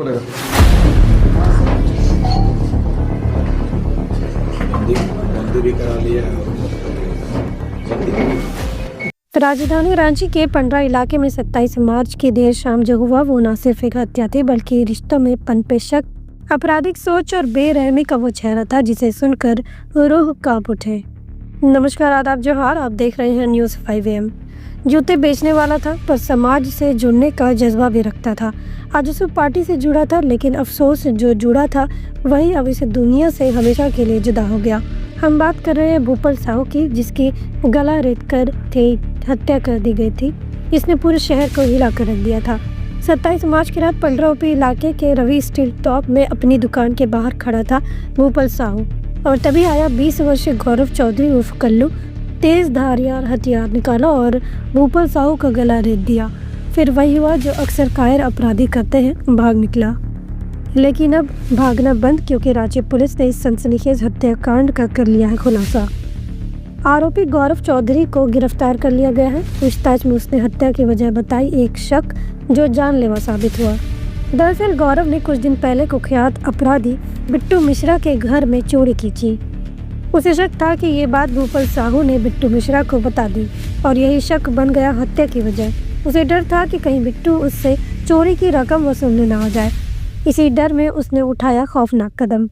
बोलेगा। बंदी भी करा लिया राजधानी रांची के पंडरा इलाके में 27 मार्च की देर शाम जो हुआ वो न सिर्फ एक हत्या थी बल्कि रिश्तों में पनपे शक, आपराधिक सोच और बेरहमी का वो चेहरा था जिसे सुनकर रूह कांप उठे। नमस्कार, आदाब, जोहार। आप देख रहे हैं न्यूज़ 5 AM। जूते बेचने वाला था पर समाज से जुड़ने का जज्बा भी रखता था। आज उस पार्टी से जुड़ा था, लेकिन अफसोस जो जुड़ा था वही अब इस दुनिया से हमेशा के लिए जुदा हो गया। हम बात कर रहे हैं भूपल साहू की, जिसकी गला रेत कर हत्या कर दी गई थी। इसने पूरे शहर को हिला कर रख दिया था। 27 मार्च की रात पंडरा ओपी इलाके के रवि स्टील टॉप में अपनी दुकान के बाहर खड़ा था भूपल साहू, और तभी आया 20 वर्षीय गौरव चौधरी उर्फ कल्लू। तेज धारियार हथियार निकाला और भूपल साहू का गला रेत दिया। फिर वही हुआ जो अक्सर कायर अपराधी करते हैं, भाग निकला। लेकिन अब भागना बंद, क्योंकि रांची पुलिस ने इस सनसनीखेज हत्याकांड का कर लिया है खुलासा। आरोपी गौरव चौधरी को गिरफ्तार कर लिया गया है। पूछताछ में उसने हत्या की वजह बताई एक शक जो जानलेवा साबित हुआ। दरअसल गौरव ने कुछ दिन पहले कुख्यात अपराधी बिट्टू मिश्रा के घर में चोरी की थी। उसे शक था कि ये बात भूपल साहू ने बिट्टू मिश्रा को बता दी, और यही शक बन गया हत्या की वजह। उसे डर था कि कहीं बिट्टू उससे चोरी की रकम वसूलने ना आ जाए। इसी डर में उसने उठाया खौफनाक कदम।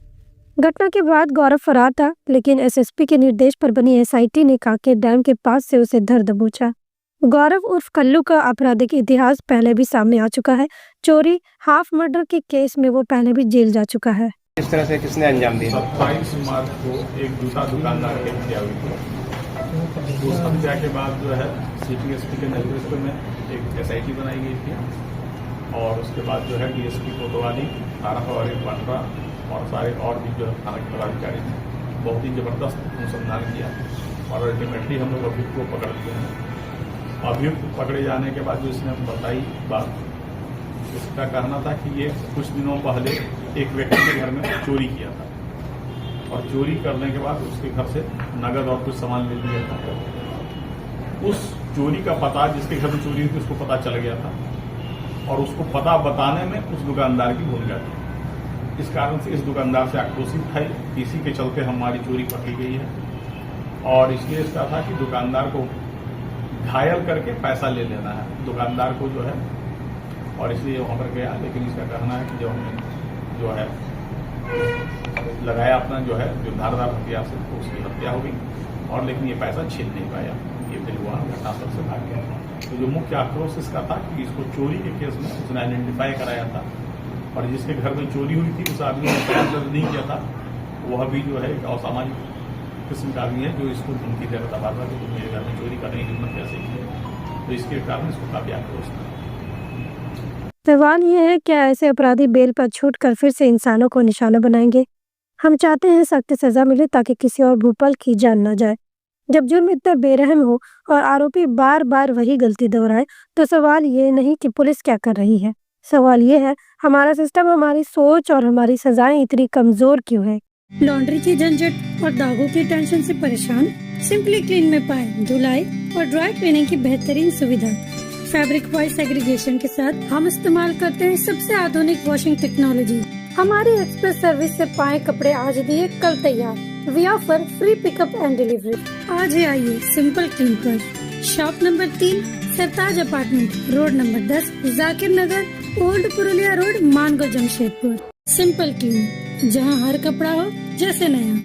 घटना के बाद गौरव फरार था, लेकिन SSP के निर्देश पर बनी SIT ने काके डैम के पास से उसे धर दबोचा। गौरव उर्फ कल्लू का आपराधिक इतिहास पहले भी सामने आ चुका है। चोरी, हाफ मर्डर के केस में वो पहले भी जेल जा चुका है। इस तरह से किसने अंजाम दिया? 27 मार्च को एक जूता दुकानदार की हत्या हुई थी। उस हत्या के बाद जो है सिटी SP के नेतृत्व में एक SIT बनाई गई थी, और उसके बाद जो है DSP कोतवाली, थाना प्रभारी पंडरा और सारे और भी जो थाना के पदाधिकारी थे, बहुत ही जबरदस्त अनुसंधान किया और अल्टीमेटली हम लोग अभियुक्त को पकड़ लिए हैं। अभियुक्त पकड़े जाने के बाद जो इसने बताई बात, इसका कहना था कि ये कुछ दिनों पहले एक व्यक्ति के घर में चोरी किया था, और चोरी करने के बाद उसके घर से नगद और कुछ सामान ले लिया था। उस चोरी का पता, जिसके घर में चोरी हुई थी, उसको पता चल गया था, और उसको पता बताने में उस दुकानदार की भूमिका थी। इस कारण से इस दुकानदार से आक्रोशित था। इसी के चलते हमारी चोरी पकड़ी गई है, और इसलिए इसका था कि दुकानदार को घायल करके पैसा ले लेना है दुकानदार को जो है, और इसलिए वहाँ पर गया। लेकिन इसका कहना है कि जब हमने जो है लगाया अपना जो है जो धारदार हथियार से, तो उसकी हत्या हो गई, और लेकिन ये पैसा छीन नहीं पाया। ये फिर वहाँ घटनास्थल से भाग गया। तो जो मुख्य आक्रोश इसका था कि इसको चोरी के केस में उसने आइडेंटिफाई कराया था, और जिसके घर में चोरी हुई थी उस आदमी ने बयान दर्ज नहीं किया था। वह भी जो है एक असामाजिक किस्म का आदमी है जो इसको धमकी दे रहा था बार बार कि तुम मेरे घर में चोरी करने की हिम्मत कैसे की है। तो इसके कारण इसको काफी आक्रोश था। सवाल ये है, क्या ऐसे अपराधी बेल पर छूटकर फिर से इंसानों को निशाना बनाएंगे? हम चाहते हैं सख्त सजा मिले ताकि किसी और भूपल की जान न जाए। जब जुर्म इतना बेरहम हो और आरोपी बार बार वही गलती दोहराए, तो सवाल ये नहीं कि पुलिस क्या कर रही है, सवाल ये है हमारा सिस्टम, हमारी सोच और हमारी सजाएं इतनी कमजोर क्यों है। लॉन्ड्री की झंझट और दागों की टेंशन से परेशान? सिंपली क्लीन में पाएं धुलाई और ड्राई क्लीनिंग की बेहतरीन सुविधा। फैब्रिक वॉइस सेग्रीगेशन के साथ हम इस्तेमाल करते हैं सबसे आधुनिक वॉशिंग टेक्नोलॉजी। हमारी एक्सप्रेस सर्विस से पाए कपड़े आज दिए कल तैयार। We offer free pickup and delivery. आज ही आइए सिंपल क्लीन पर। Shop number 3, Sartaj apartment, road number 10, Zakir Nagar, old Purulia road, Mango, Jamshedpur. Simple clean, जहां हर कपड़ा हो जैसे नया।